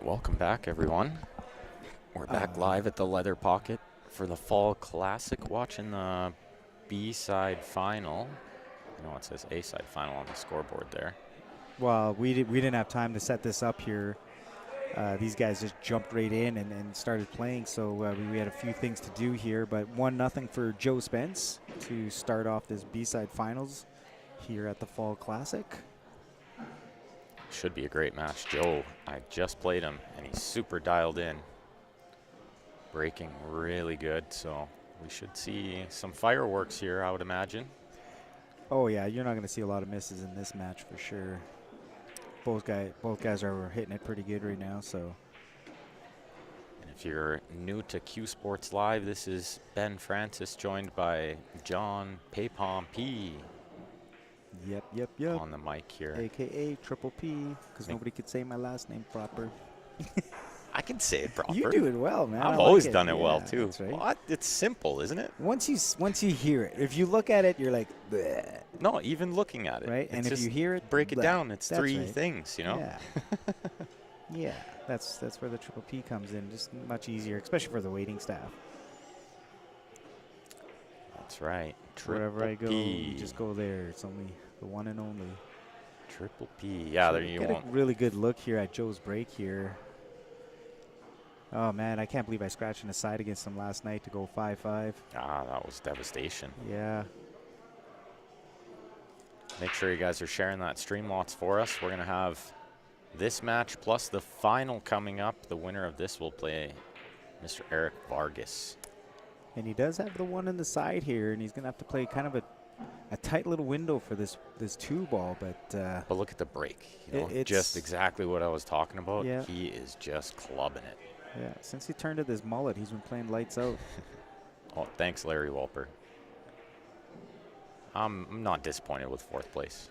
welcome back, everyone. We're back live at the Leather Pocket for the Fall Classic, watching the B-side final. I know it says A-side final on the scoreboard there. Well, we didn't have time to set this up here. These guys just jumped right in and started playing, so we had a few things to do here. But 1-0 for Joe Spence to start off this B-side finals here at the Fall Classic. Should be a great match. Joe, I just played him, and he's super dialed in. Breaking really good, so we should see some fireworks here, I would imagine. Oh, yeah, you're not going to see a lot of misses in this match for sure. Both guys are hitting it pretty good right now, so. And if you're new to Q Sports Live, this is Ben Francis joined by John Paypom P. Yep. On the mic here. AKA Triple P, because nobody could say my last name proper. I can say it proper. You do it well, man. I've always done it well, too. That's right. What? It's simple, isn't it? Once you hear it, if you look at it, you're like, bleh. No, even looking at it. Right? And if you hear it, break it bleh. down. It's That's three right. things, you know? Yeah. Yeah, that's where the Triple P comes in. Just much easier, especially for the waiting staff. That's right. Wherever I go, P. you just go there. It's only the one and only. Triple P. Yeah, there you Get won't. a really good look here at Joe's break here. Oh, man, I can't believe I scratched in the side against him last night to go 5-5. Ah, that was devastation. Yeah. Make sure you guys are sharing that stream lots for us. We're going to have this match plus the final coming up. The winner of this will play Mr. Eric Vargas. And he does have the one in the side here, and he's going to have to play kind of a tight little window for this two ball. But look at the break. You know, it's just exactly what I was talking about. Yeah. He is just clubbing it. Yeah, since he turned to this mullet, he's been playing lights out. Oh, thanks, Larry Walper. I'm not disappointed with fourth place.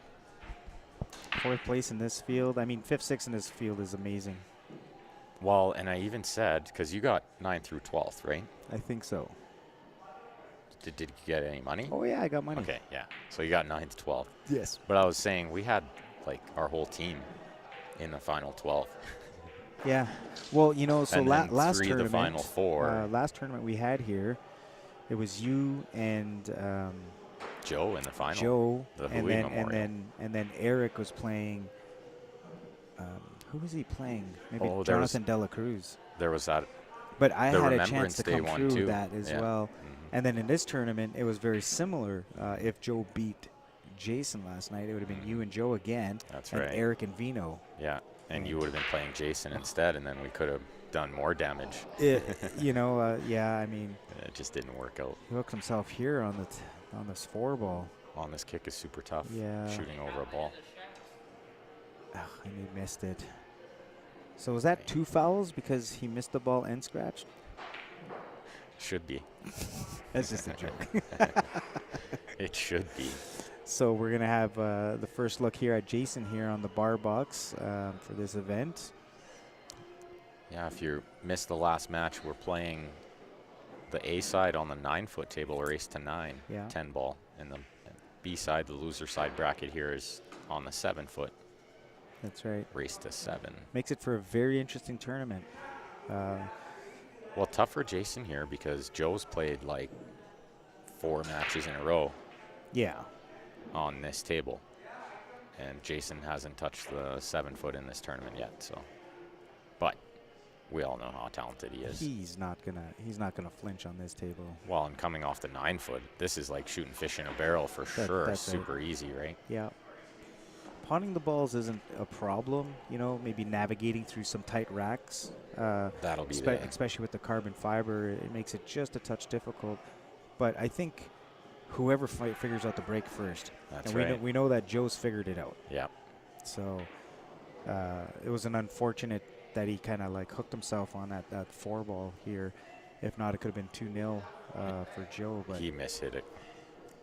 Fourth place in this field. I mean, 5th, 6th in this field is amazing. Well, and I even said, because you got 9th through 12th, right? I think so. Did you get any money? Oh, yeah, I got money. Okay, yeah. So you got 9th, 12th. Yes. But I was saying we had, like, our whole team in the final 12. Yeah. Well, you know, so and then last three tournament, the final four. last tournament we had here, it was you and Joe in the final. Joe, the and Hui then Memorial. and then Eric was playing. Who was he playing? Maybe Oh, Jonathan Dela Cruz. There was that. But I the had a Remembrance chance to Day come one through too. that as Yeah. well. And then in this tournament, it was very similar. If Joe beat Jason last night, it would have been you and Joe again. That's and right. Eric and Vino. Yeah, and you would have been playing Jason instead, and then we could have done more damage. Yeah, I mean, It just didn't work out. he hooked himself here on on this 4 ball. On this kick is super tough. Yeah. Shooting over a ball. And he missed it. So was that 2 fouls because he missed the ball and scratched? Should be. That's just a joke. It should be. So we're going to have the first look here at Jason here on the bar box for this event. Yeah, if you missed the last match, we're playing the A side on the 9-foot table, race to 9, Yeah. 10 ball. And the B side, the loser side bracket here is on the 7-foot, That's right. race to 7. Makes it for a very interesting tournament. Well, tough for Jason here because Joe's played like 4 matches in a row Yeah. on this table. And Jason hasn't touched the 7-foot in this tournament yet. So, but we all know how talented he is. He's not gonna flinch on this table. Well, and coming off the 9-foot, this is like shooting fish in a barrel for sure. That's right. Super easy, right? Yeah. Pawning the balls isn't a problem, you know, maybe navigating through some tight racks. That'll be especially with the carbon fiber, it makes it just a touch difficult. But I think whoever figures out the break first. That's and right. we know that Joe's figured it out. Yeah. So it was an unfortunate that he kind of like hooked himself on that 4 ball here. If not, it could have been 2-0 for Joe. But He mishit it.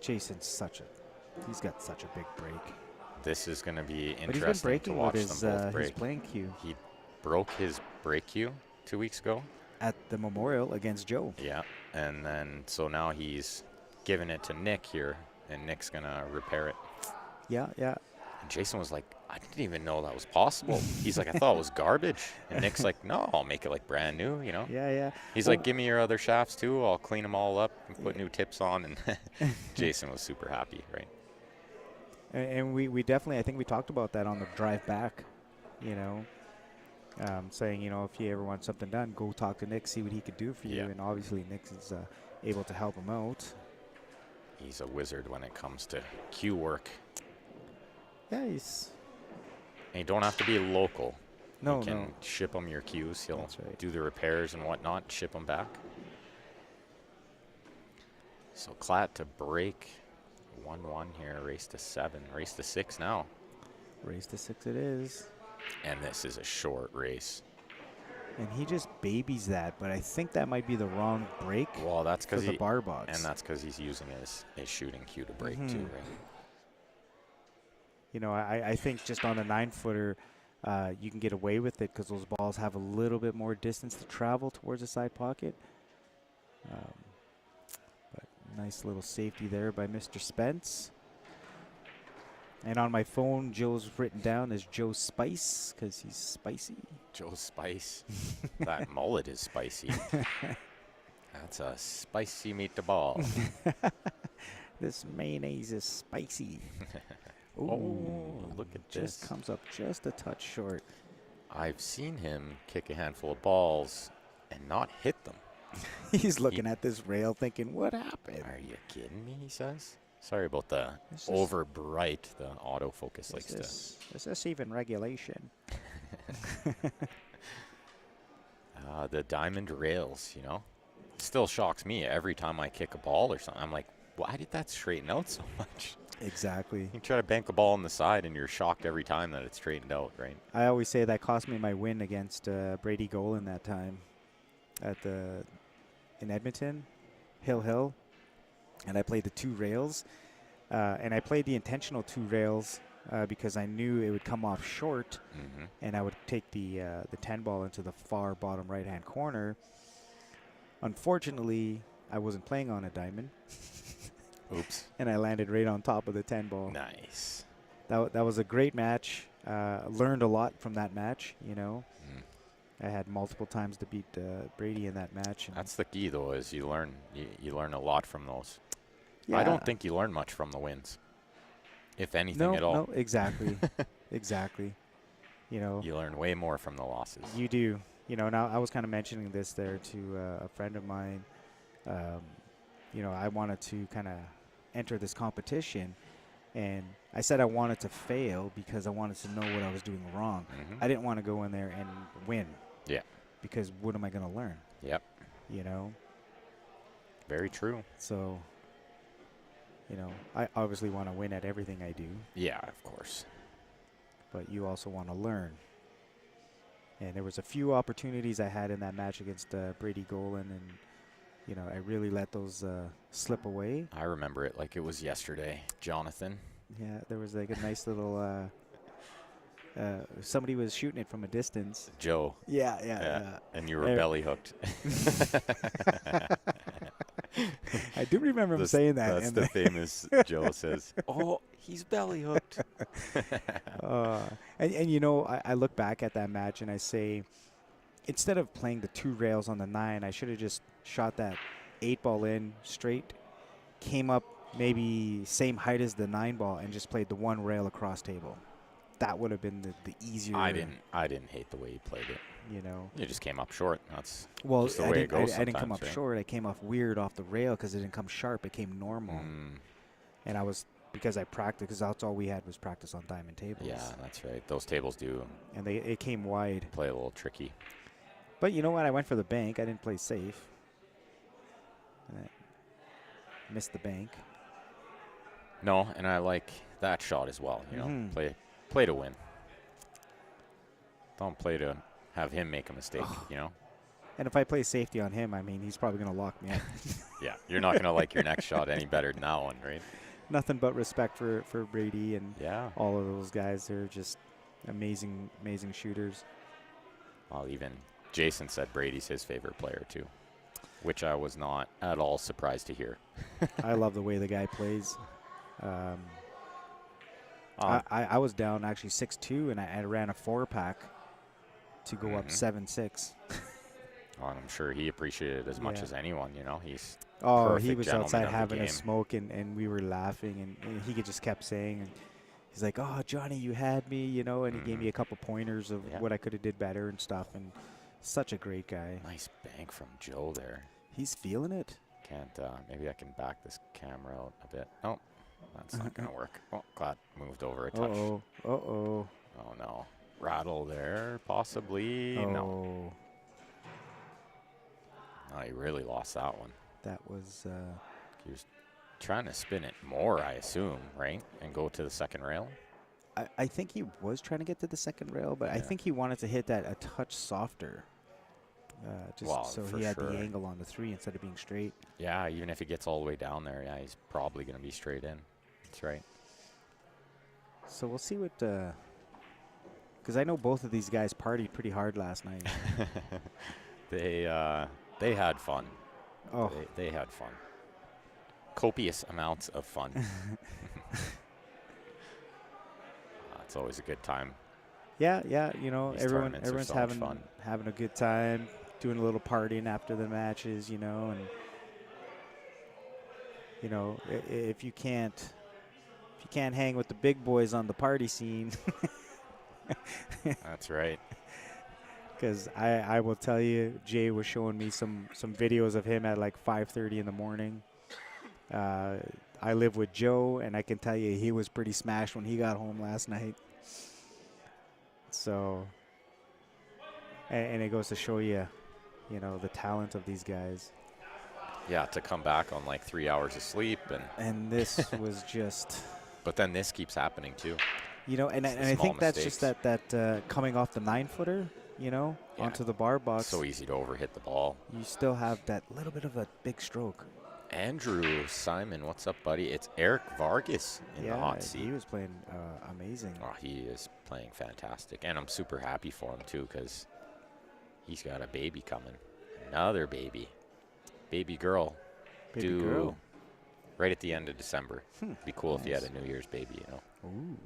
Jason's he's got such a big break. This is going to be But he's been interesting to breaking watch with them both his break. playing cue He broke his break cue 2 weeks ago. at the Memorial against Joe. Yeah, and then so now he's giving it to Nick here, and Nick's going to repair it. Yeah. And Jason was like, I didn't even know that was possible. He's like, I thought it was garbage. And Nick's like, no, I'll make it like brand new, you know? Yeah, yeah. He's Well, like, give me your other shafts too. I'll clean them all up and put yeah. new tips on. And Jason was super happy, right? And we definitely, I think we talked about that on the drive back, you know, saying, you know, if you ever want something done, go talk to Nick, see what he could do for you. Yeah. And obviously Nick is able to help him out. He's a wizard when it comes to cue work. Yeah, he's... And you don't have to be local. No, you can no. ship him your cues. He'll That's right. do the repairs and whatnot, ship them back. So Klatt to break 1-1 here, race to 7, race to 6 now. Race to 6 it is. And this is a short race. And he just babies that, but I think that might be the wrong break Well, that's for because the bar box. and that's because he's using his shooting cue to break too, right? You know, I think just on the 9-footer, you can get away with it because those balls have a little bit more distance to travel towards the side pocket. But nice little safety there by Mr. Spence. And on my phone, Joe's written down as Joe Spice because he's spicy. Joe Spice. That mullet is spicy. That's a spicy meatball. This mayonnaise is spicy. Ooh, Oh, look at just this. comes up just a touch short. I've seen him kick a handful of balls and not hit them. He's looking at this rail thinking, what happened? Are you kidding me, he says? Sorry about the This is- over bright, the autofocus likes Is this even regulation? the diamond rails, you know? Still shocks me every time I kick a ball or something. I'm like, why did that straighten out so much? Exactly. You try to bank a ball on the side and you're shocked every time that it's straightened out, right? I always say that cost me my win against Brady Golan that time in Edmonton, Hill. And I played the 2 rails. And I played the intentional 2 rails because I knew it would come off short. Mm-hmm. And I would take the 10 ball into the far bottom right-hand corner. Unfortunately, I wasn't playing on a diamond. Oops. And I landed right on top of the 10 ball. Nice. That was a great match. Learned a lot from that match, you know. I had multiple times to beat Brady in that match. And That's the key, though, is you learn a lot from those. yeah. I don't think you learn much from the wins, if anything at all. No, exactly. Exactly. You know, You learn way more from the losses. you do. You know, now I was kind of mentioning this there to a friend of mine. You know, I wanted to kind of enter this competition, and I said I wanted to fail because I wanted to know what I was doing wrong. Mm-hmm. I didn't want to go in there and win. Yeah. Because what am I going to learn? Yep. You know? Very true. So, you know, I obviously want to win at everything I do, Yeah, of course. but you also want to learn. And there was a few opportunities I had in that match against Brady Golan, and, you know, I really let those slip away. I remember it like it was yesterday. Jonathan. Yeah, there was like a nice little somebody was shooting it from a distance. Joe. Yeah. And you were There- belly hooked. I do remember him saying that. That's and the famous Joe says, oh, he's belly hooked. and you know, I look back at that match and I say, instead of playing the 2 rails on the 9, I should have just shot that 8 ball in straight, came up maybe same height as the 9 ball, and just played the 1 rail across table. That would have been the easier. I didn't hate the way you played it. You know. You just came up short. That's Well, just the I way it didn't, goes I didn't come sometimes, up right? short. I came off weird off the rail because it didn't come sharp. It came normal. And I was, because I practiced, because that's all we had was practice on diamond tables. Yeah, that's right. Those tables do And it came wide. play a little tricky. But you know what? I went for the bank. I didn't play safe. And I missed the bank. No, and I like that shot as well. You know, Mhm. play to win. Don't play to have him make a mistake. You know. And if I play safety on him, I mean, he's probably going to lock me up. Yeah, you're not gonna like your next shot any better than that one, right? Nothing but respect for Brady and Yeah. all of those guys. They're just amazing shooters. Well, even Jason said Brady's his favorite player too, which I was not at all surprised to hear. I love the way the guy plays. I was down actually 6-2, and I ran a 4-pack to go up 7-6. Well, I'm sure he appreciated it as much Yeah. as anyone. You know, he's Oh, he perfect was gentleman outside of the having a game. smoke, and we were laughing, and he just kept saying, and he's like, "Oh, Johnny, you had me," you know, and he gave me a couple pointers of Yeah. what I could have did better and stuff, and such a great guy. Nice bank from Joe there. He's feeling it. Can't, maybe I can back this camera out a bit. Oh, that's not going to work. Oh, glad moved over a touch. Uh-oh. Uh-oh. Oh, no. Rattle there, possibly. Oh. No. Oh, he really lost that one. That was... He was trying to spin it more, I assume, right? And go to the second rail. I think he was trying to get to the second rail, but I think he wanted to hit that a touch softer. So he had the angle on the 3 instead of being straight. Yeah, even if he gets all the way down there, yeah, he's probably going to be straight in. That's right. So we'll see what... Because I know both of these guys partied pretty hard last night. They had fun. Oh. They had fun. Copious amounts of fun. It's always a good time. Yeah, you know, These everyone's so having a good time, doing a little partying after the matches, you know, and you know, if you can't hang with the big boys on the party scene. That's right. Because I will tell you, Jay was showing me some videos of him at like 5:30 in the morning. I live with Joe, and I can tell you he was pretty smashed when he got home last night. So, and it goes to show you, you know, the talent of these guys. Yeah, to come back on like 3 hours of sleep. And this was just... But then this keeps happening too. You know, and I think that's just that coming off the 9-footer, you know, onto the bar box. So easy to overhit the ball. You still have that little bit of a big stroke. Andrew Simon, what's up, buddy? It's Eric Vargas in the hot seat. He was playing amazing. Oh, he is playing fantastic. And I'm super happy for him, too, because he's got a baby coming. Another baby. Baby girl. Baby girl. Right at the end of December. Be cool if he had Nice. a New Year's baby, you know. Ooh.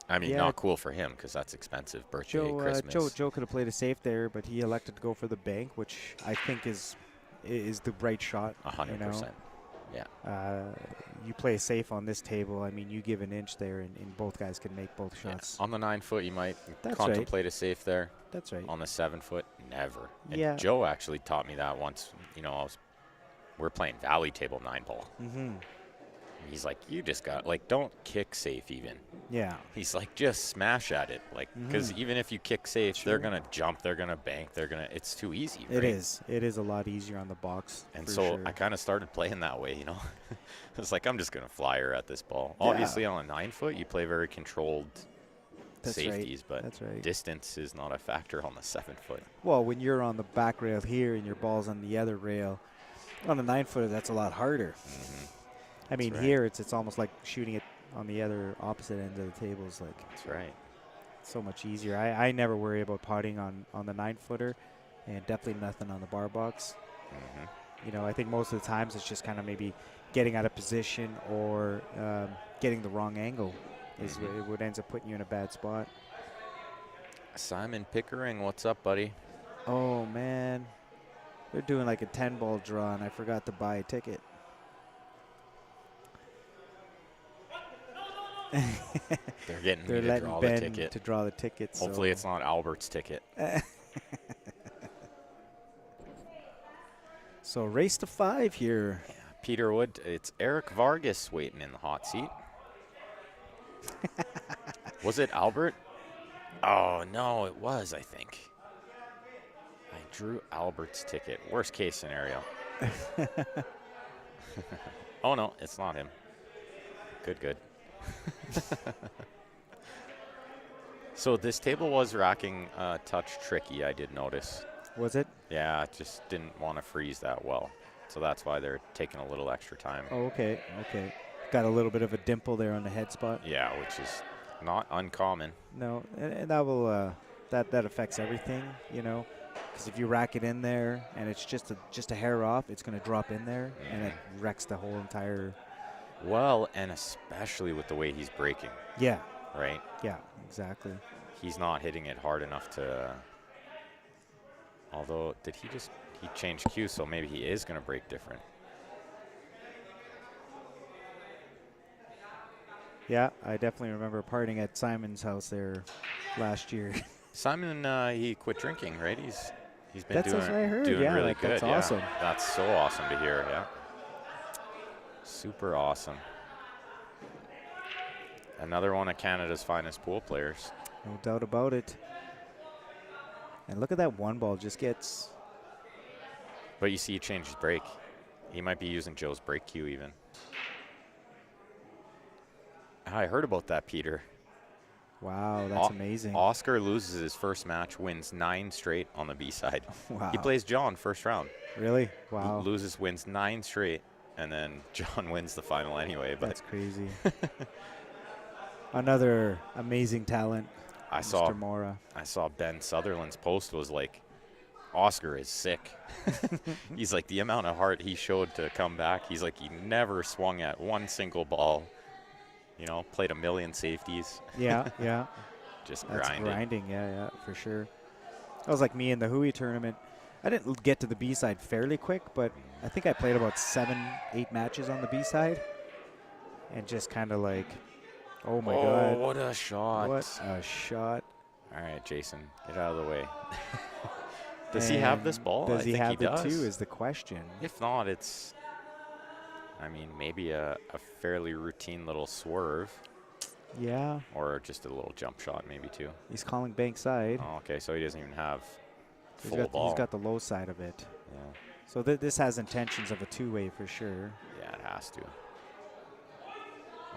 I mean, not cool for him because that's expensive. Birthday, Christmas. Joe could have played it safe there, but he elected to go for the bank, which I think is the right shot. 100%. You know? Yeah. You play safe on this table. I mean, you give an inch there, and both guys can make both shots. Yeah. On the 9-foot, you might That's contemplate a safe there. That's right. On the 7-foot, never. And Yeah. Joe actually taught me that once. You know, we're playing Valley Table 9-ball. Mm-hmm. He's like, you just don't kick safe even. Yeah. He's like, just smash at it. Like, because even if you kick safe, they're going to jump, they're going to bank, it's too easy. It right? is. It is a lot easier on the box. And so sure. I kind of started playing that way, you know. It's like, I'm just going to fly her at this ball. Yeah. Obviously, on a 9-foot, you play very controlled safeties, right. but That's right. distance is not a factor on the 7-foot. Well, when you're on the back rail here and your ball's on the other rail, on a 9-footer, that's a lot harder. I mean, right. here it's almost like shooting it on the other opposite end of the table. Is like That's right. So much easier. I never worry about putting on the 9-footer, and definitely nothing on the bar box. You know, I think most of the times it's just kind of maybe getting out of position or getting the wrong angle is what ends up putting you in a bad spot. Simon Pickering, what's up, buddy? Oh, man. They're doing like a 10-ball draw, and I forgot to buy a ticket. They're getting They're me to draw Ben the ticket. to draw the ticket. Hopefully it's not Albert's ticket. So race to 5 here. Yeah, Peterwood, it's Eric Vargas waiting in the hot seat. Was it Albert? Oh, no, it was, I think. I drew Albert's ticket. Worst case scenario. Oh, no, it's not him. Good. So this table was racking touch tricky, I did notice. Was it? Yeah, it just didn't want to freeze that well. So that's why they're taking a little extra time. Oh, okay. Got a little bit of a dimple there on the head spot. Yeah, which is not uncommon. No, and that will that affects everything, you know. Because if you rack it in there and it's just a hair off, it's going to drop in there, and it wrecks the whole entire Well, and especially with the way he's breaking, Yeah, right? yeah, exactly. He's not hitting it hard enough to. Although, he changed cues, so maybe he is going to break different. Yeah, I definitely remember partying at Simon's house there last year. Simon, he quit drinking, right? He's been That's what I heard. doing Yeah, really good. that's awesome. Yeah, that's so awesome to hear. Yeah, super awesome. Another one of Canada's finest pool players. No doubt about it. And look at that one ball just gets. But you see, he changed his break. He might be using Joe's break cue even. I heard about that, Peter. Wow, that's amazing. Oscar loses his first match, wins 9 straight on the B side. Wow. He plays John first round. Really? Wow. Loses, wins 9 straight, and then John wins the final anyway. But That's crazy. Another amazing talent, Mr. Mora. I saw Ben Sutherland's post was like, Oscar is sick. He's like, the amount of heart he showed to come back. He's like, he never swung at one single ball. You know, played a million safeties. Yeah, yeah. Just That's grinding. grinding, yeah, for sure. That was like me in the Hui tournament. I didn't get to the B side fairly quick, but I think I played about 7, 8 matches on the B side. And just kind of like, oh my God. Oh, what a shot. What a shot. All right, Jason, get out of the way. Does he have this ball? Does I he think have he it does. too is the question. If not, it's, I mean, maybe a fairly routine little swerve. Yeah. Or just a little jump shot maybe too. He's calling bank side. Oh, okay, so he doesn't even have full ball. He's got the low side of it. Yeah. So this has intentions of a two-way for sure. Yeah, it has to.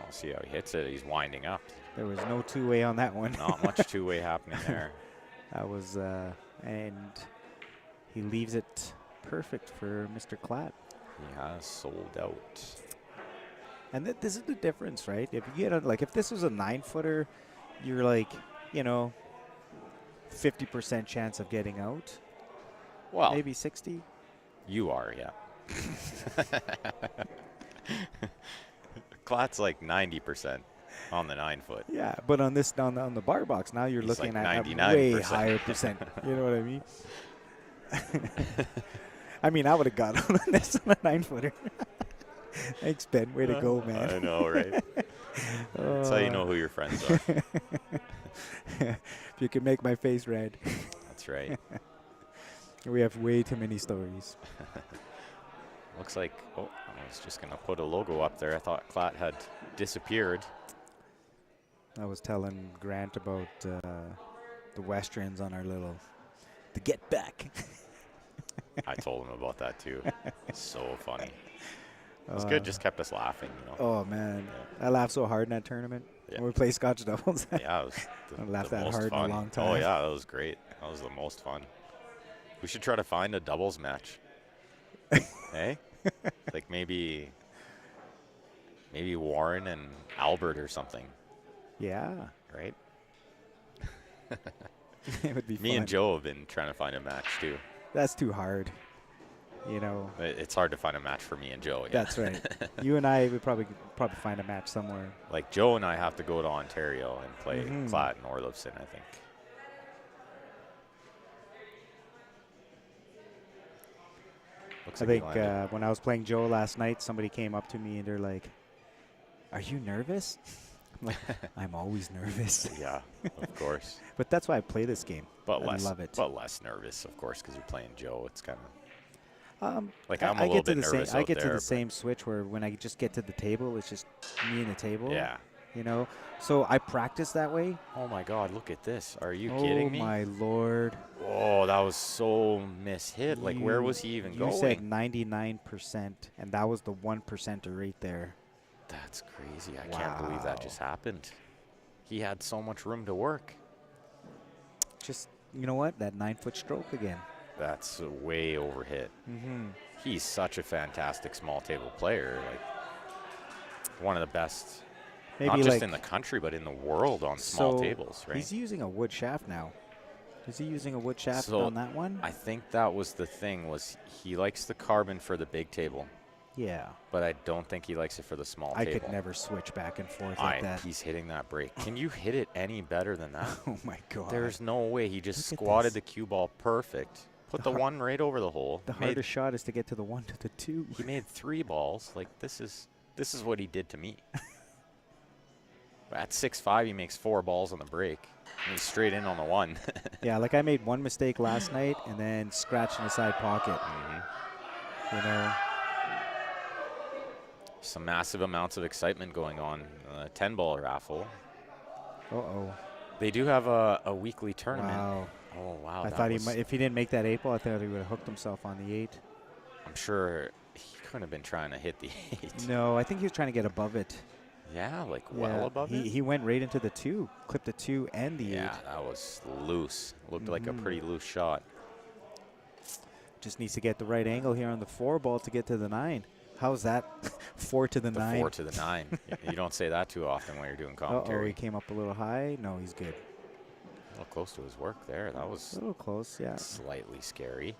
I'll see how he hits it. He's winding up. There was no two-way on that one. Not much two-way happening there. That was, and he leaves it perfect for Mr. Klatt. He has sold out. And this is the difference, right? If you get like if this was a 9-footer, you're like, 50% chance of getting out. Well, maybe 60. You are, yeah. Klatt's like 90% on the 9-foot. Yeah, but on the bar box now you're looking like at a 99%. way higher percent. You know what I mean? I mean, I would have got on this on a 9-footer. Thanks, Ben. Way to go, man. I know, right? That's how you know who your friends are. If you can make my face red. That's right. We have way too many stories. Looks like, I was just going to put a logo up there. I thought Klatt had disappeared. I was telling Grant about the Westerns on our the get back. I told him about that too. So funny. It was good, just kept us laughing, Oh, man. Yeah. I laughed so hard in that tournament when we played Scotch doubles. Yeah, it was I laughed that most hard fun. in a long time. Oh, yeah, that was great. That was the most fun. We should try to find a doubles match. Hey? Like maybe Warren and Albert or something. Yeah. Right? It would be fun. Me and Joe have been trying to find a match too. That's too hard. It's hard to find a match for me and Joe. Yeah. That's right. You and I would probably find a match somewhere. Like Joe and I have to go to Ontario and play Klatt and Orlovson, I think. I think when I was playing Joe last night, somebody came up to me and they're like, "Are you nervous?" I'm like, "I'm always nervous." Yeah, of course. But that's why I play this game. But I love it. But less nervous, of course, because you're playing Joe. It's kind of like I I'm a little bit nervous. I get to the same switch where when I just get to the table, it's just me and the table. Yeah. So I practice that way. Oh my God! Look at this. Are you kidding me? Oh my Lord! Oh, that was so mishit. Like, where was he even going? You said 99%, and that was the 1%er right there. That's crazy. I can't believe that just happened. He had so much room to work. Just, you know what? That 9-foot stroke again. That's way overhit. He's such a fantastic small table player. Like, one of the best, maybe not just in the country, but in the world on small tables, right? He's using a wood shaft now. Is he using a wood shaft on that one? I think that was the thing, was he likes the carbon for the big table. Yeah. but I don't think he likes it for the small I table. could never switch back and forth like that. He's hitting that break. Can you hit it any better than that? Oh, my God. There's no way. He just Look at squatted this. the cue ball perfect. Put The the one right over the hole. The hardest shot is to get to the 1 to the 2. He made 3 balls. Like, this is what he did to me. At 6'5", he makes 4 balls on the break. And he's straight in on the 1. Yeah, like I made one mistake last night and then scratched in the side pocket. Mm-hmm. You know. Some massive amounts of excitement going on. 10-ball raffle. Uh-oh. They do have a weekly tournament. Wow. Oh, wow. I thought if he didn't make that 8 ball, I thought he would have hooked himself on the 8. I'm sure he couldn't have been trying to hit the 8. No, I think he was trying to get above it. Yeah, like well above it? He went right into the 2, clipped the 2 and the 8. Yeah, that was loose. Looked like a pretty loose shot. Just needs to get the right angle here on the 4 ball to get to the 9. How's that? 4 to the 9. 4 to the 9. You don't say that too often when you're doing commentary. Uh-oh, he came up a little high. No, he's good. A little close to his work there. That was A little close, yeah. slightly scary.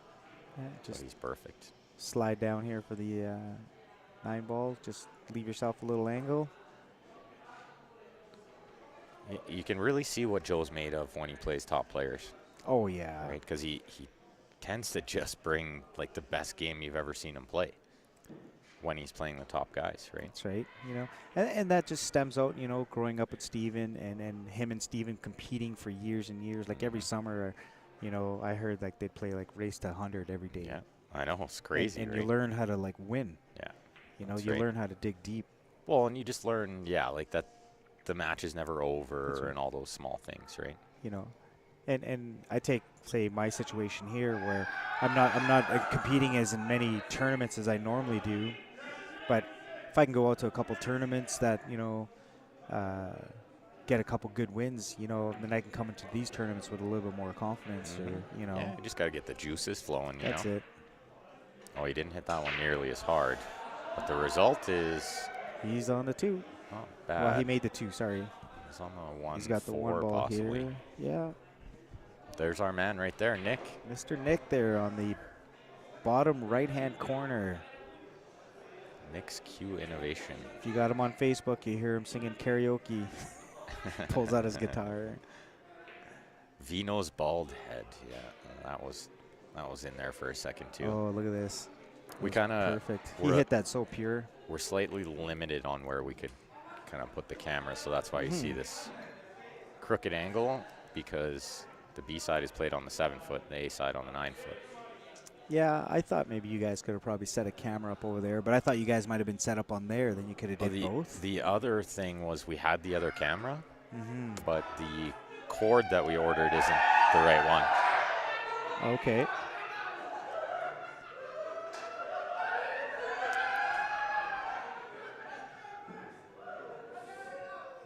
Yeah, But just he's perfect. slide down here for the 9 ball. Just leave yourself a little angle. You can really see what Joe's made of when he plays top players, Oh, yeah. right? Because he tends to just bring like the best game you've ever seen him play when he's playing the top guys, right? That's right. You know, and that just stems out, you know, growing up with Steven and him and Steven competing for years and years. Like every summer, you know, I heard like they'd play like race to 100 every day. Yeah, I know. It's crazy, And right? you learn how to like win. Yeah. You know, That's you right. learn how to dig deep. Well, and you just learn, like that the match is never That's over right. and all those small things, right? You know, and I take, say, my situation here where I'm not competing as in many tournaments as I normally do, but if I can go out to a couple tournaments that, you know, get a couple good wins, you know, then I can come into these tournaments with a little bit more confidence, or, you know. Yeah, you just got to get the juices flowing, you That's know? it. Oh, he didn't hit that one nearly as hard. But the result is, He's on the 2. oh, bad. Well, he made the 2, sorry. He's on the 1, He's got the 1 4 ball possibly. here. Yeah. There's our man right there, Nick. Mr. Nick there on the bottom right-hand corner. Nick's Q Innovation. If you got him on Facebook, you hear him singing karaoke. Pulls out his guitar. Vino's bald head. Yeah, that was in there for a second too. Oh, look at this. We It was kind of perfect. He hit that so pure. We're slightly limited on where we could kind of put the camera, so that's why you see this crooked angle, because the B side is played on the 7 foot, the A side on the 9 foot. Yeah, I thought maybe you guys could have probably set a camera up over there, but I thought you guys might have been set up on there. Then you could have did both. The other thing was we had the other camera, but the cord that we ordered isn't the right one. Okay.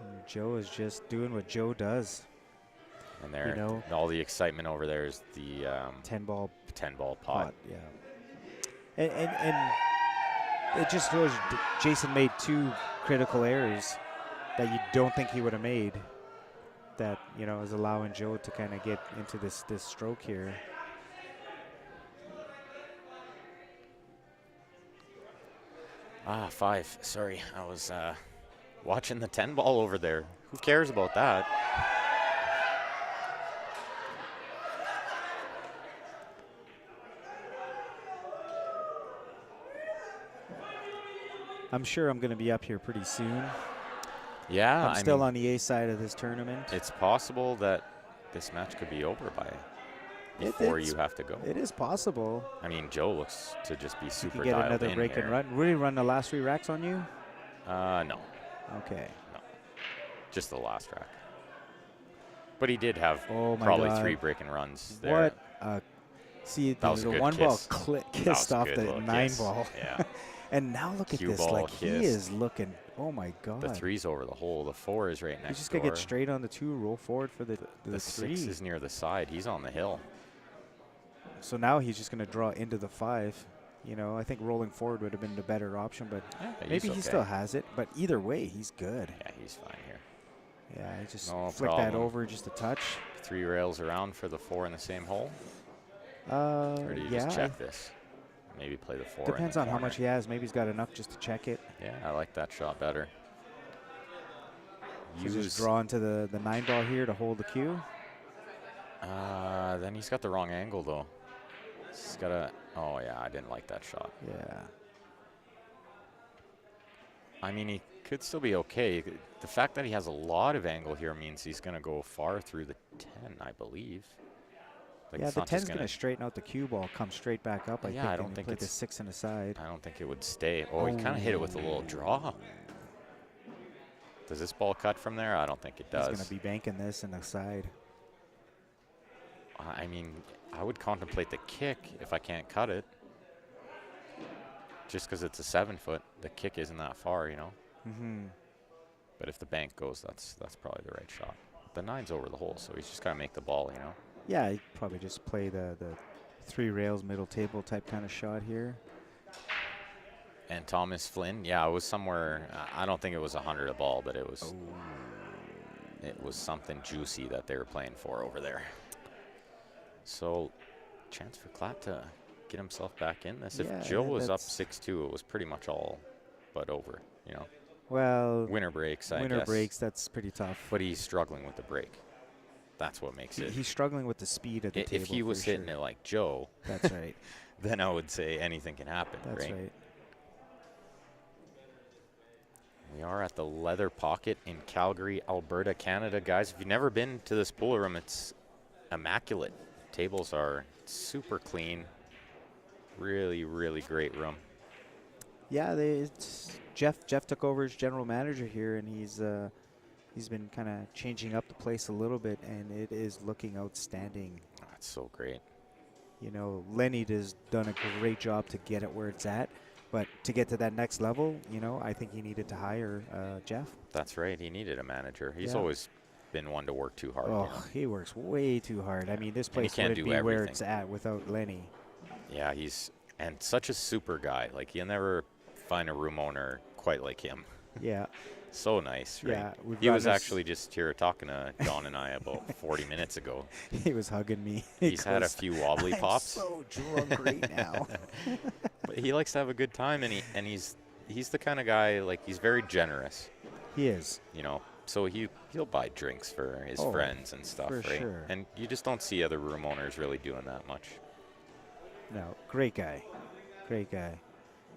And Joe is just doing what Joe does. And there, You know. all the excitement over there is the 10-ball 10-ball pot. pot. Yeah. And it just shows Jason made 2 critical errors that you don't think he would have made. That, you know, is allowing Joe to kind of get into this stroke here. Ah, 5. Sorry, I was watching the 10-ball over there. Who cares about that? I'm sure I'm going to be up here pretty soon. Yeah, I'm still on the A side of this tournament. It's possible that this match could be over by before you have to go. It is possible. I mean, Joe looks to just be You super can get dialed another in break here. and run. Really run the last 3 racks on you? No, Okay. just the last rack. But he did have Oh my probably God. 3 break and runs there. What? See, That was a the good 1 ball kiss. kissed That was off a good the little 9 kiss. ball. Yeah. And now look at Cue this. ball Like, he kissed. is looking, oh my God. The 3's over the hole. The 4 is right He's next just door. going to get straight on the 2, roll forward for the The 3. 6 is near the side. He's on the hill. So now he's just going to draw into the 5. You know, I think rolling forward would have been the better option, but maybe he still has it. But either way, he's good. Yeah, he's fine here. Yeah, he just No flicked that problem. over just a touch. 3 rails around for the 4 in the same hole. Or do you Yeah, just check this? maybe play the 4 in Depends the on how corner. much he has. Maybe he's got enough just to check it. Yeah, I like that shot better. So just draw into the 9 ball here to hold the cue. Then he's got the wrong angle, though. He's got a... Oh, yeah, I didn't like that shot. Yeah. I mean, he could still be okay. The fact that he has a lot of angle here means he's going to go far through the 10, I believe. Like, Yeah, it's the not just 10's going to straighten out the cue ball, come straight back up. Yeah, I don't and think play the it's... 6 on the side. I don't think it would stay. Oh, he kind of hit it with a little draw. Does this ball cut from there? I don't think it does. He's going to be banking this in the side. I mean, I would contemplate the kick if I can't cut it. Just because it's a 7-foot, the kick isn't that far, you know. But if the bank goes, that's probably the right shot. The 9's over the hole, so he's just got to make the ball, you know. Yeah, he'd probably just play the 3 rails middle table type kind of shot here. And Thomas Flynn, yeah, it was somewhere. I don't think it was 100 a ball, but it was. It was something juicy that they were playing for over there. So, chance for Klatt to get himself back in this. Yeah, If Joe was up 6-2, it was pretty much all but over, you know. Well, Winner breaks, I guess. winner breaks, that's pretty tough. But he's struggling with the break. That's what makes it. He's struggling with the speed at the table. If he was hitting it like Joe, that's right. Then I would say anything can happen, that's right. We are at the Leather Pocket in Calgary, Alberta, Canada. Guys, if you've never been to this pool room, it's immaculate. Tables are super clean. Really, really great room. Yeah, Jeff took over as general manager here, and he's been kind of changing up the place a little bit, and it is looking outstanding. That's so great. You know, Lenny has done a great job to get it where it's at. But to get to that next level, you know, I think he needed to hire Jeff. That's right. He needed a manager. He's always been one to work too hard. Oh, you know? he works way too hard. I mean, this place wouldn't be where it's at without Lenny. Yeah, he's such a super guy. Like, you'll never find a room owner quite like him. Yeah. So nice, right? Yeah. He was actually just here talking to John and I about 40 minutes ago. He was hugging me. He's had a few wobbly pops. I'm so drunk right now. But he likes to have a good time, and he's the kind of guy, like, he's very generous. He is. You know, so he'll buy drinks for his friends and stuff, for right? Sure. And you just don't see other room owners really doing that much. No, great guy. Great guy.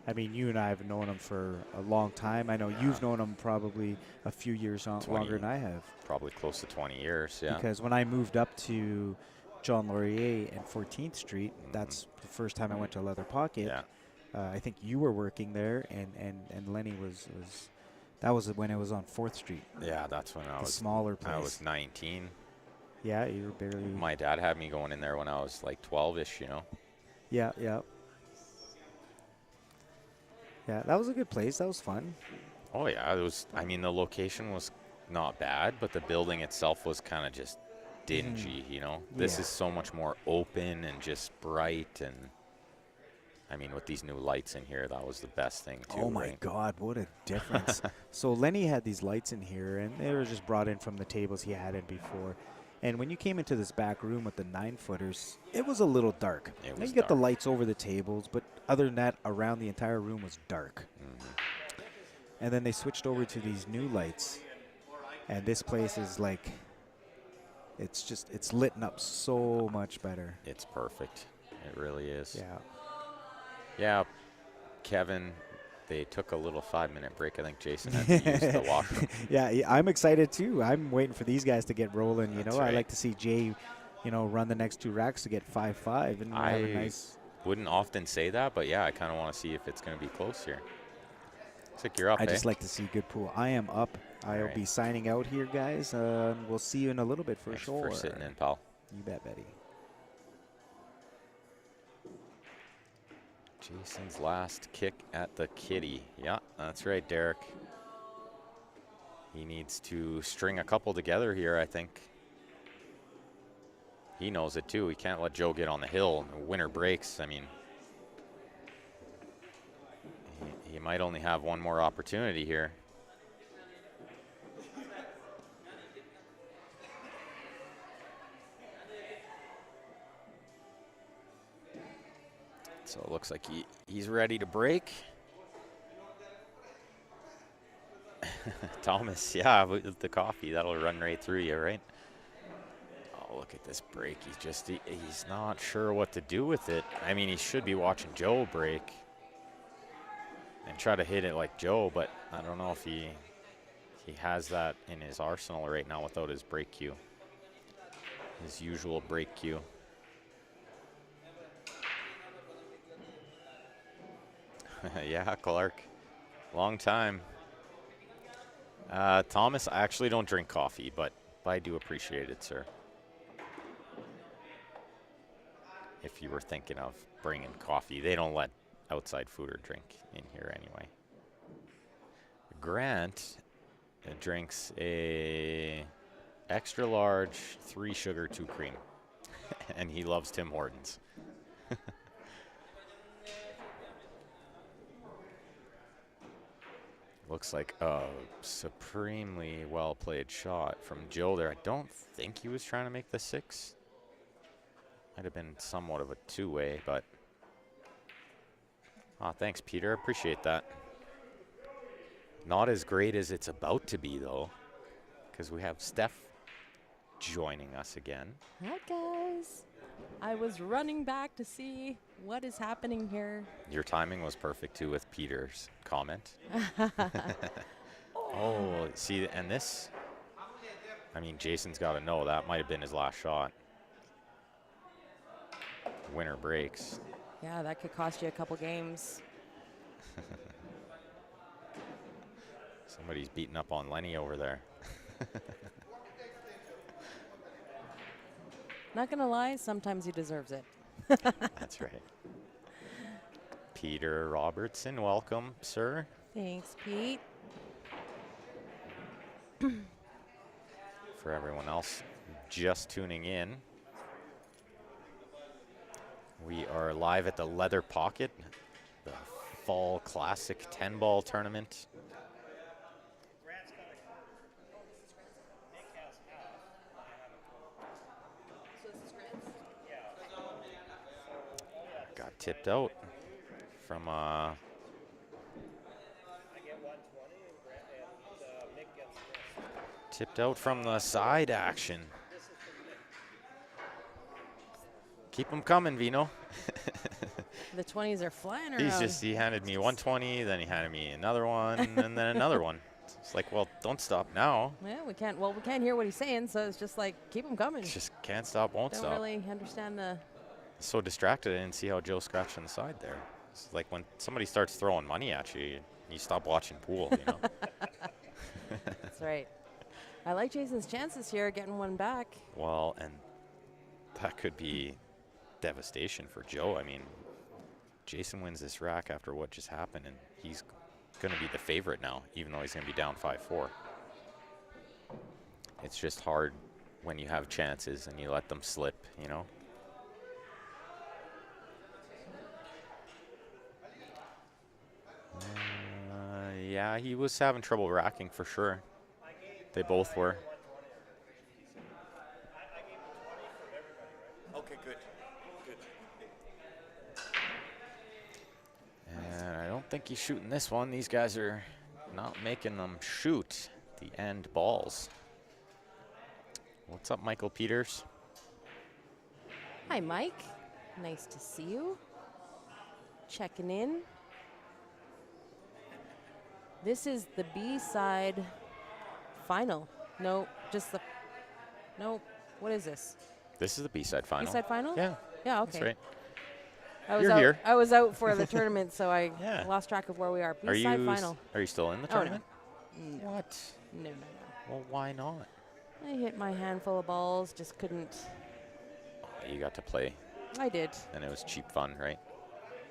I mean, you and I have known him for a long time. I know you've known him probably a few years longer than I have. Probably close to 20 years, yeah. Because when I moved up to John Laurier and 14th Street, that's the first time I went to Leather Pocket. Yeah. I think you were working there, and Lenny was that was when it was on 4th Street. Yeah, that's when I was smaller place. I was 19. Yeah, you were barely. My dad had me going in there when I was like 12-ish, you know. Yeah, yeah. Yeah, that was a good place. That was fun. Oh yeah, it was. I mean, the location was not bad, but the building itself was kind of just dingy, you know. This is so much more open and just bright, and I mean, with these new lights in here, that was the best thing too. Oh my God, what a difference! So Lenny had these lights in here, and they were just brought in from the tables he had in before. And when you came into this back room with the 9-footers, it was a little dark. It Now was you get the dark. lights over the tables, but other than that, around the entire room was dark. And then they switched over to these new lights, and this place is like, it's lit up so much better. It's perfect. It really is. Yeah. Yeah, Kevin, they took a little 5-minute break. I think Jason had to use the washroom. Yeah, I'm excited too. I'm waiting for these guys to get rolling. You know, right. I like to see Jay, you know, run the next 2 racks to get 5-5 and have a nice. Wouldn't often say that, but yeah, I kind of want to see if it's going to be close here. Looks like you're up. I just like to see good pool. I am up. I'll be signing out here, guys. We'll see you in a little bit for sure. Thanks for sitting in, pal. You bet, Betty. Jason's last kick at the kitty. Yeah, that's right, Derek. He needs to string a couple together here, I think. He knows it too. He can't let Joe get on the hill. Winner breaks. I mean, he might only have one more opportunity here. So looks like he's ready to break. Thomas, yeah, with the coffee, that'll run right through you, right? Oh, look at this break. He's not sure what to do with it. I mean, he should be watching Joe break and try to hit it like Joe, but I don't know if he has that in his arsenal right now without his break cue, his usual break cue. Yeah, Clark, long time. Thomas, I actually don't drink coffee, but I do appreciate it, sir. If you were thinking of bringing coffee, they don't let outside food or drink in here anyway. Grant drinks a extra large 3 sugar 2 cream, and he loves Tim Hortons. Looks like a supremely well played shot from Joe there. I don't think he was trying to make the 6. Might have been somewhat of a 2-way, but thanks, Peter. Appreciate that. Not as great as it's about to be, though, because we have Steph joining us again. Hi, guys. I was running back to see what is happening here. Your timing was perfect, too, with Peter's comment. Oh, see, and this, I mean, Jason's got to know that might have been his last shot. Winner breaks. Yeah, that could cost you a couple games. Somebody's beating up on Lenny over there. Not gonna lie, sometimes he deserves it. That's right. Peter Robertson, welcome, sir. Thanks, Pete. For everyone else just tuning in, we are live at the Leather Pocket, the Fall Classic 10-ball tournament. Got tipped out from the side action. Keep them coming, Vino. The 20s are flying around. He handed me 120, then he handed me another one, and then another one. It's like, well, don't stop now. Yeah, we can't hear what he's saying, so it's just like, keep them coming. Just can't stop, won't Don't stop. really understand the... So distracted, I didn't see how Joe scratched on the side there. It's like when somebody starts throwing money at you, you stop watching pool, you know? That's right. I like Jason's chances here, getting one back. Well, and that could be devastation for Joe. I mean, Jason wins this rack after what just happened, and he's going to be the favorite now, even though he's going to be down 5-4. It's just hard when you have chances and you let them slip, you know? Yeah, he was having trouble racking for sure. They both were. Okay, good. And I don't think he's shooting this one. These guys are not making them shoot the end balls. What's up, Michael Peters? Hi, Mike. Nice to see you. Checking in. This is the B-side final. No, just the... No, what is this? This is the B-side final. B-side final? Yeah, Yeah, okay. that's right. You're here. I was out for the tournament, so I Yeah. lost track of where we are. Are B-side you final. Are you still in the Oh, no. tournament? What? No. Well, why not? I hit my handful of balls, just couldn't. You got to play, I did. and it was cheap fun, right?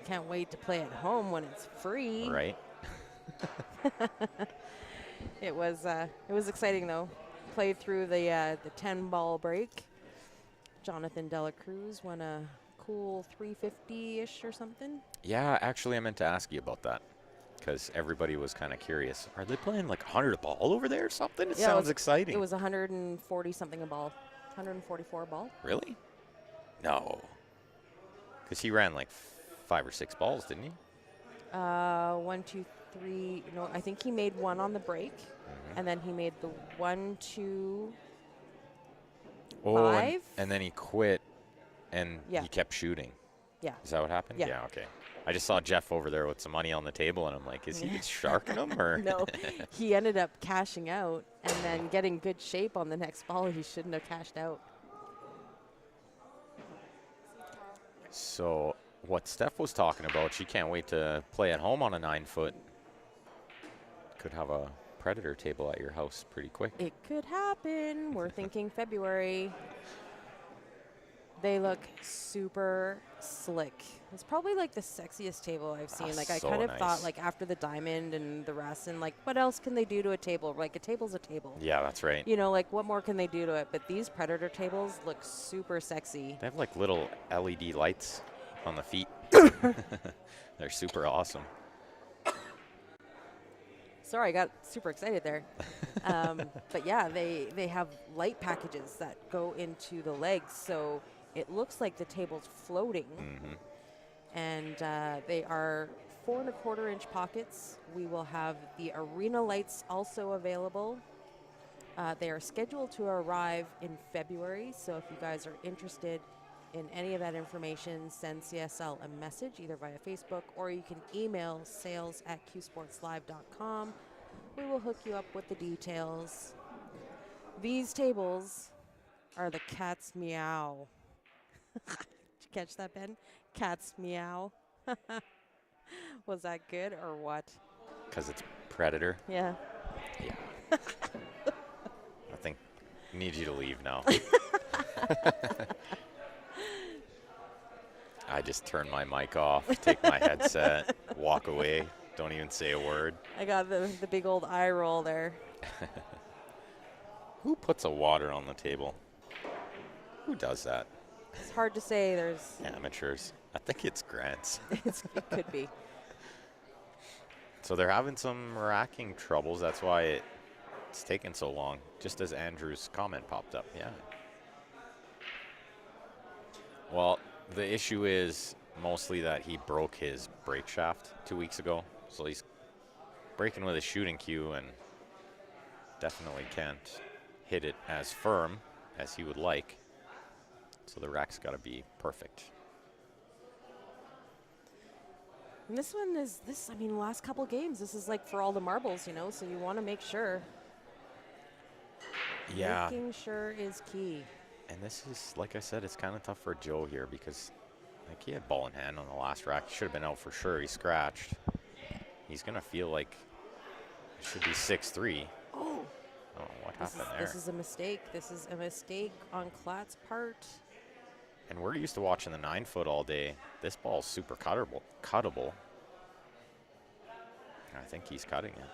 Can't wait to play at home when it's free. Right. It was exciting though. Played through the 10-ball break. Jonathan Dela Cruz won a cool 350-ish or something. Yeah, actually, I meant to ask you about that because everybody was kind of curious. Are they playing like 100 a ball over there or something? It Yeah, sounds exciting. It was 140 something a ball, 144 a ball. Really? No. Because he ran like 5 or 6 balls, didn't he? 1, 2, 3. No, I think he made one on the break, and then he made the 1, 2, Oh, 5. and then he quit, and Yeah. he kept shooting. Yeah. Is that what happened? Yeah. Okay. I just saw Jeff over there with some money on the table, and I'm like, is he sharking him or? No, he ended up cashing out and then getting good shape on the next ball. He shouldn't have cashed out. So what Steph was talking about, she can't wait to play at home on a 9-foot. Could have a predator table at your house pretty quick. It could happen. We're thinking February. They look super slick. It's probably like the sexiest table I've seen. Like I so kind of nice. thought like after the diamond and the rest and like what else can they do to a table? Like a table's a table. Yeah, that's right. You know, like what more can they do to it? But these predator tables look super sexy. They have like little LED lights on the feet. They're super awesome. Sorry, I got super excited there. But yeah, they have light packages that go into the legs, so it looks like the table's floating. And they are 4 1/4-inch pockets. We will have the arena lights also available. They are scheduled to arrive in February, so if you guys are interested in any of that information, send CSL a message either via Facebook or you can email sales@qsportslive.com. We will hook you up with the details. These tables are the cat's meow. Did you catch that, Ben? Cat's meow. Was that good or what? Because it's predator. Yeah. Yeah. I think I need you to leave now. I just turn my mic off, take my headset, walk away, don't even say a word. I got the big old eye roll there. Who puts a water on the table? Who does that? It's hard to say. There's Amateurs. I think it's Grants. it could be. So they're having some racking troubles. That's why it's taken so long, just as Andrew's comment popped up. Yeah. Well, the issue is mostly that he broke his brake shaft 2 weeks ago. So he's breaking with his shooting cue and definitely can't hit it as firm as he would like. So the rack's got to be perfect. And this one is I mean, the last couple games, this is like for all the marbles, you know, so you want to make sure. Yeah. Making sure is key. And this is, like I said, it's kind of tough for Joe here because like he had ball in hand on the last rack. He should have been out for sure. He scratched. He's going to feel like it should be 6-3. Oh, What happened there? This is a mistake. This is a mistake on Klatt's part. And we're used to watching the 9-foot all day. This ball's super cuttable. I think he's cutting it.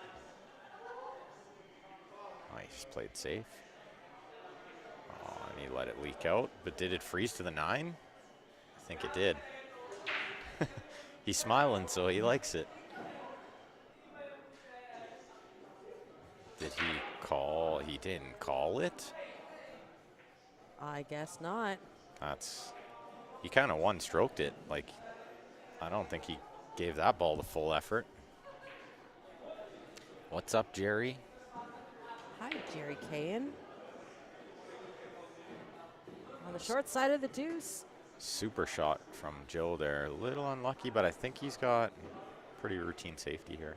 Oh, he just played safe. Oh, and he let it leak out. But did it freeze to the 9? I think it did. He's smiling, so he likes it. Did he call? He didn't call it? I guess not. He kind of one-stroked it. Like, I don't think he gave that ball the full effort. What's up, Jerry? Hi, Jerry Cahan. On the short side of the deuce. Super shot from Joe there. A little unlucky, but I think he's got pretty routine safety here.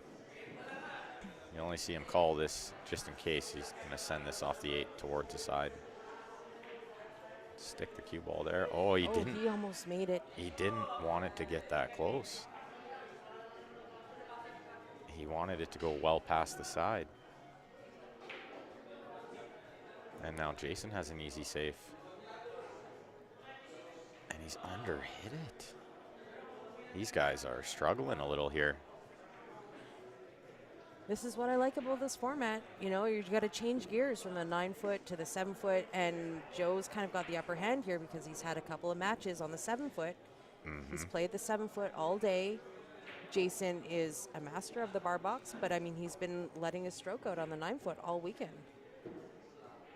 You only see him call this just in case. He's going to send this off the 8 towards the side. Stick the cue ball there. Oh, he didn't. He almost made it. He didn't want it to get that close. He wanted it to go well past the side. And now Jason has an easy safe. And he's under-hit it. These guys are struggling a little here. This is what I like about this format. You know, you got to change gears from the 9-foot to the 7-foot, and Joe's kind of got the upper hand here because he's had a couple of matches on the 7-foot. He's played the 7-foot all day. Jason is a master of the bar box, but I mean, he's been letting his stroke out on the 9-foot all weekend.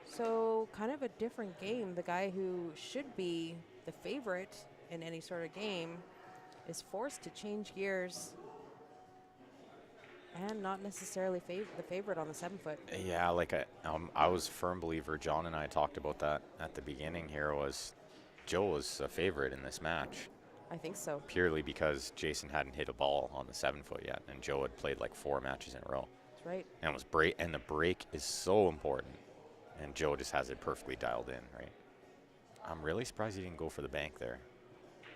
So kind of a different game. The guy who should be the favorite in any sort of game is forced to change gears and not necessarily the favorite on the 7-foot. Yeah, like I was a firm believer. John and I talked about that at the beginning here. Was Joe was a favorite in this match I think so. purely because Jason hadn't hit a ball on the 7-foot yet, and Joe had played like 4 matches in a row. That's right. And the break is so important, and Joe just has it perfectly dialed in, right? I'm really surprised he didn't go for the bank there.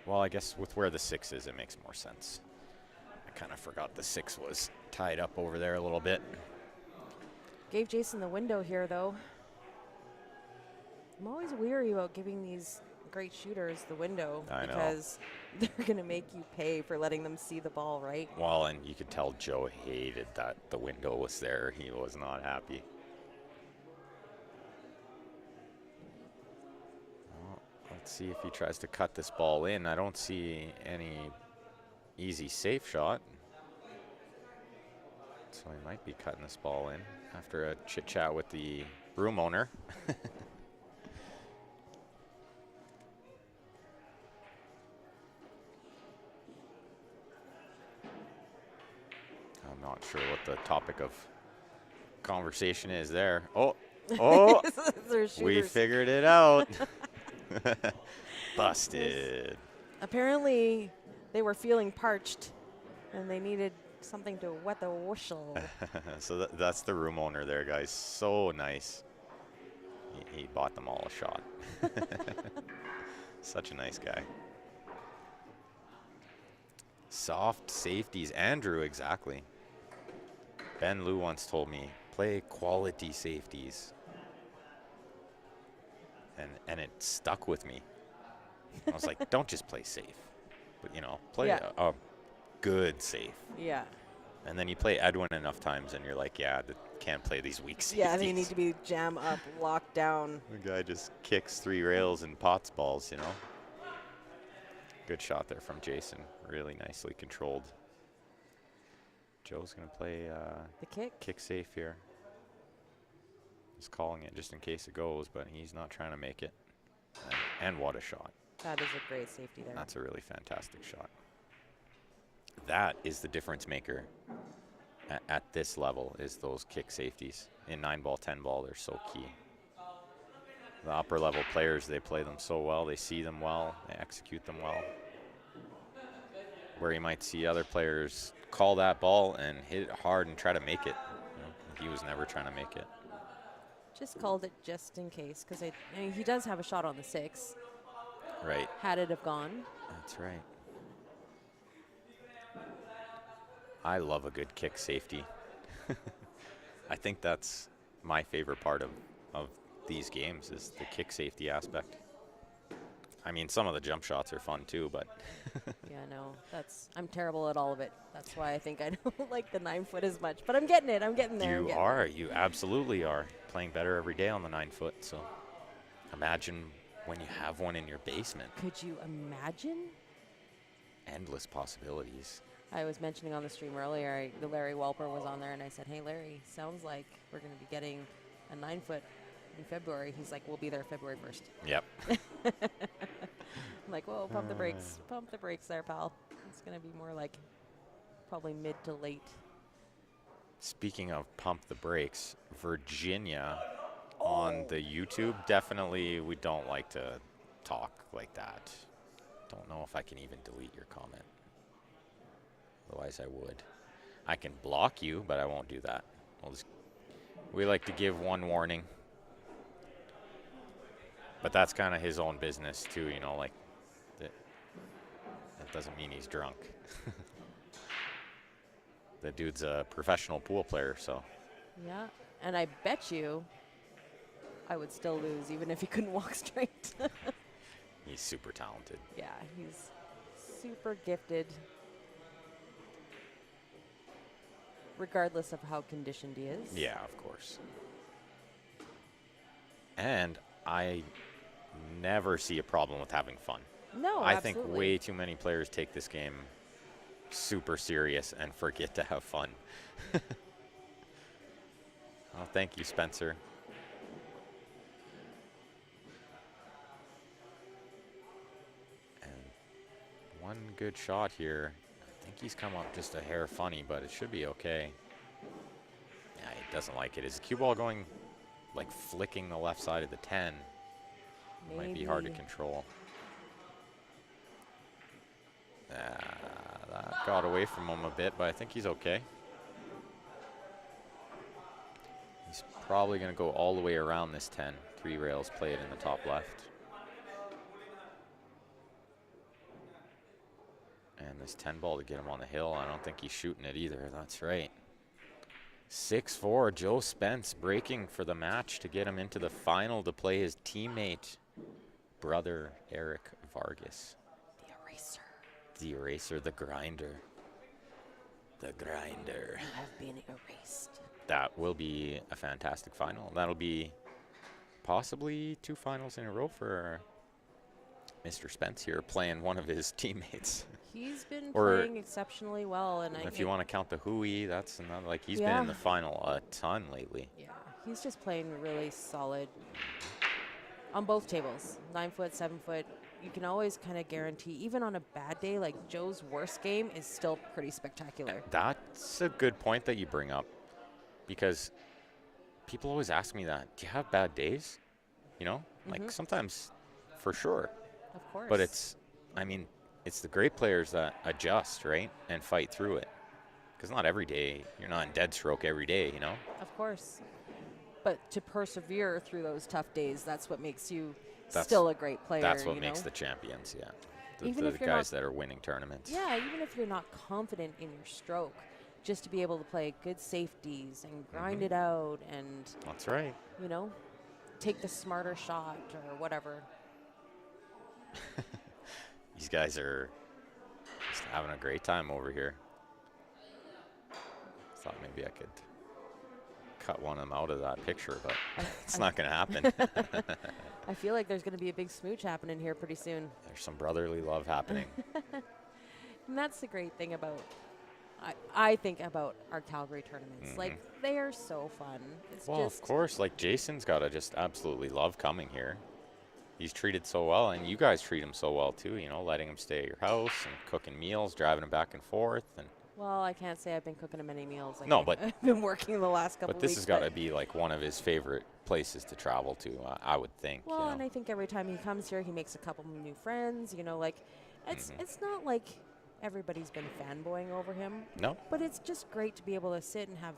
Well, I guess with where the 6 is, it makes more sense. I kind of forgot the 6 was tied up over there a little bit. Gave Jason the window here, though. I'm always weary about giving these great shooters the window I know. because they're going to make you pay for letting them see the ball, right? Well, and you could tell Joe hated that the window was there. He was not happy. Well, let's see if he tries to cut this ball in. I don't see any easy safe shot. So he might be cutting this ball in after a chit chat with the room owner. I'm not sure what the topic of conversation is there. Oh, They're we shooters. figured it out. Busted. Apparently, they were feeling parched and they needed something to wet the whistle. So that's the room owner there, guys. So nice. He bought them all a shot. Such a nice guy. Soft safeties. Andrew, exactly. Ben Lou once told me, play quality safeties. And it stuck with me. I was like, don't just play safe. But, you know, play Yeah. a good safe. Yeah. And then you play Edwin enough times and you're like, yeah, can't play these weak safeties. Yeah, they need to be jam up, locked down. The guy just kicks 3 rails and pots balls, you know. Good shot there from Jason. Really nicely controlled. Joe's going to play The kick. safe here. He's calling it just in case it goes, but he's not trying to make it. And what a shot. That is a great safety there. That's a really fantastic shot. That is the difference maker at this level, is those kick safeties. In 9-ball, 10-ball, they're so key. The upper level players, they play them so well. They see them well. They execute them well. Where you might see other players call that ball and hit it hard and try to make it. You know, he was never trying to make it. Just called it just in case because I mean, he does have a shot on the 6. Right. Had it have gone. That's right. I love a good kick safety. I think that's my favorite part of these games is the kick safety aspect. I mean, some of the jump shots are fun too, but Yeah, no, I'm terrible at all of it. That's why I think I don't like the 9-foot as much. But I'm getting it. I'm getting there. You absolutely are playing better every day on the 9-foot. So imagine when you have one in your basement. Could you imagine? Endless possibilities. I was mentioning on the stream earlier, Larry Walper was on there, and I said, hey, Larry, sounds like we're going to be getting a 9-foot in February. He's like, we'll be there February 1st. Yep. I'm like, whoa, pump the brakes. Pump the brakes there, pal. It's going to be more like probably mid to late. Speaking of pump the brakes, Virginia on the YouTube, definitely we don't like to talk like that. Don't know if I can even delete your comment. Otherwise I would. I can block you, but I won't do that. We like to give one warning. But that's kind of his own business too, you know, like that doesn't mean he's drunk. The dude's a professional pool player, so. Yeah, and I bet you I would still lose even if he couldn't walk straight. He's super talented. Yeah, he's super gifted. Regardless of how conditioned he is. Yeah, of course. And I never see a problem with having fun. No, I absolutely. think way too many players take this game super serious and forget to have fun. Oh, thank you, Spencer. And one good shot here. I think he's come up just a hair funny, but it should be okay. Yeah, he doesn't like it. Is the cue ball going, like, flicking the left side of the 10? Might be hard to control. That got away from him a bit, but I think he's okay. He's probably going to go all the way around this 10. 3 rails, play it in the top left. And this 10 ball to get him on the hill, I don't think he's shooting it either. That's right. 6-4, Joe Spence breaking for the match to get him into the final to play his teammate, brother Eric Vargas. The eraser. The eraser, the grinder. The grinder. You have been erased. That will be a fantastic final. That'll be possibly 2 finals in a row for Mr. Spence here, playing one of his teammates. He's been playing exceptionally well, and if you want to count the Hui, that's another. Like, he's been in the final a ton lately. Yeah, he's just playing really solid on both tables, 9 foot, 7 foot. You can always kind of guarantee, even on a bad day, like Joe's worst game is still pretty spectacular. That's a good point that you bring up, because people always ask me that. Do you have bad days? You know, like sometimes, for sure. Of course. But it's the great players that adjust, right, and fight through it. Because not every day, you're not in dead stroke every day, you know? Of course. But to persevere through those tough days, that's what makes you still a great player. That's what makes the champions, yeah. Even if the guys that are winning tournaments. Yeah, even if you're not confident in your stroke, just to be able to play good safeties and grind it out and, that's right. you know, take the smarter shot or whatever. These guys are just having a great time over here. Thought maybe I could cut one of them out of that picture, but it's not going to happen. I feel like there's going to be a big smooch happening here pretty soon. There's some brotherly love happening. And that's the great thing about, I think about our Calgary tournaments. Like, they are so fun. It's well, of course, like Jason's got to just absolutely love coming here. He's treated so well, and you guys treat him so well too, you know, letting him stay at your house and cooking meals, driving him back and forth. And well, I can't say I've been cooking him any meals. Like, no, but I've been working the last couple But of this weeks. has got to be like one of his favorite places to travel to, I would think. Well, you know? and I think every time he comes here, he makes a couple new friends. You know, like, it's not like everybody's been fanboying over him. No. But it's just great to be able to sit and have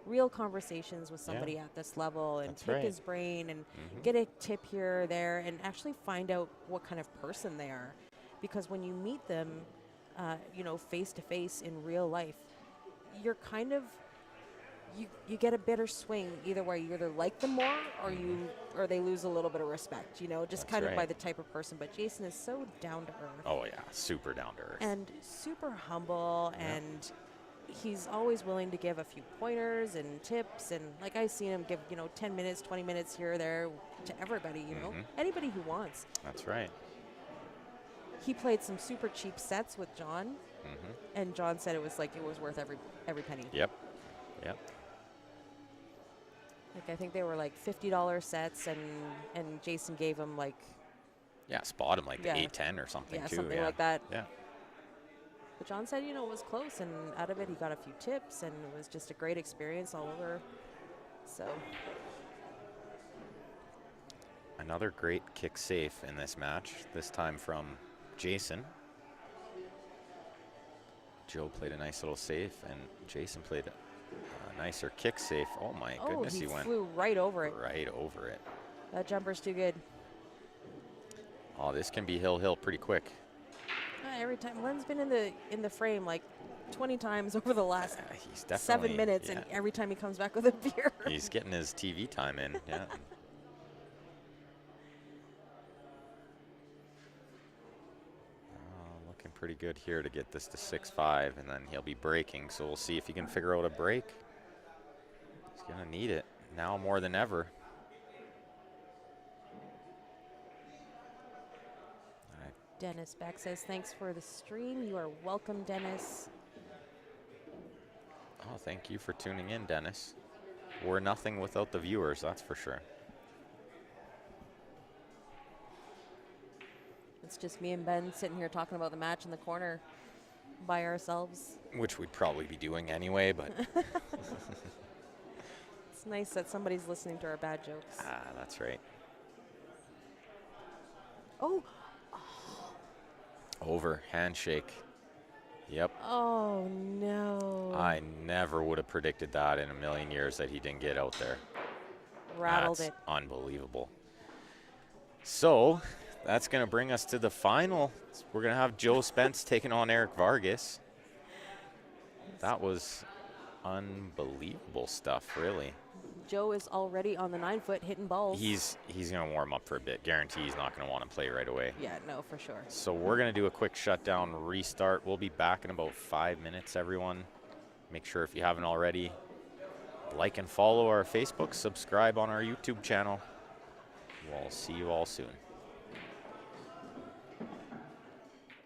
real conversations with somebody at this level and pick his brain and get a tip here or there and actually find out what kind of person they are. Because when you meet them, you know, face to face in real life, you're kind of, you get a bitter swing either way. You either like them more or they lose a little bit of respect, you know, just kind of by the type of person. But Jason is so down to earth. Oh, yeah, super down to earth. And super humble and he's always willing to give a few pointers and tips, and like I've seen him give, you know, 10 minutes, 20 minutes here or there to everybody, you know, anybody who wants. That's right. He played some super cheap sets with John, and John said it was like it was worth every penny. Yep. Like I think they were like $50 sets, and Jason gave him like spot him like the 8-10 or something too. Something like that. Yeah. But John said, you know, it was close, and out of it he got a few tips, and it was just a great experience all over. So another great kick safe in this match, this time from Jason. Joe played a nice little safe, and Jason played a nicer kick safe. Oh my goodness, he went flew right over it. Right over it. That jumper's too good. Oh, this can be hill pretty quick. Every time Len's been in the frame like 20 times over the last he's definitely 7 minutes, and every time he comes back with a beer. He's getting his TV time in. Yeah. Looking pretty good here to get this to 6-5, and then he'll be breaking. So we'll see if he can figure out a break. He's gonna need it now more than ever. Dennis Beck says, thanks for the stream. You are welcome, Dennis. Oh, thank you for tuning in, Dennis. We're nothing without the viewers, that's for sure. It's just me and Ben sitting here talking about the match in the corner by ourselves. Which we'd probably be doing anyway, but It's nice that somebody's listening to our bad jokes. that's right. Oh, Over, handshake. Yep. oh no. I never would have predicted that in a million years that he didn't get out there. Rattled That's it. unbelievable. So that's going to bring us to the final. We're going to have Joe Spence taking on Eric Vargas. That was unbelievable stuff, really. Joe is already on the 9-foot hitting balls. He's going to warm up for a bit. Guarantee he's not going to want to play right away. Yeah, no, for sure. So we're going to do a quick shutdown restart. We'll be back in about 5 minutes, everyone. Make sure if you haven't already, like and follow our Facebook, subscribe on our YouTube channel. We'll see you all soon.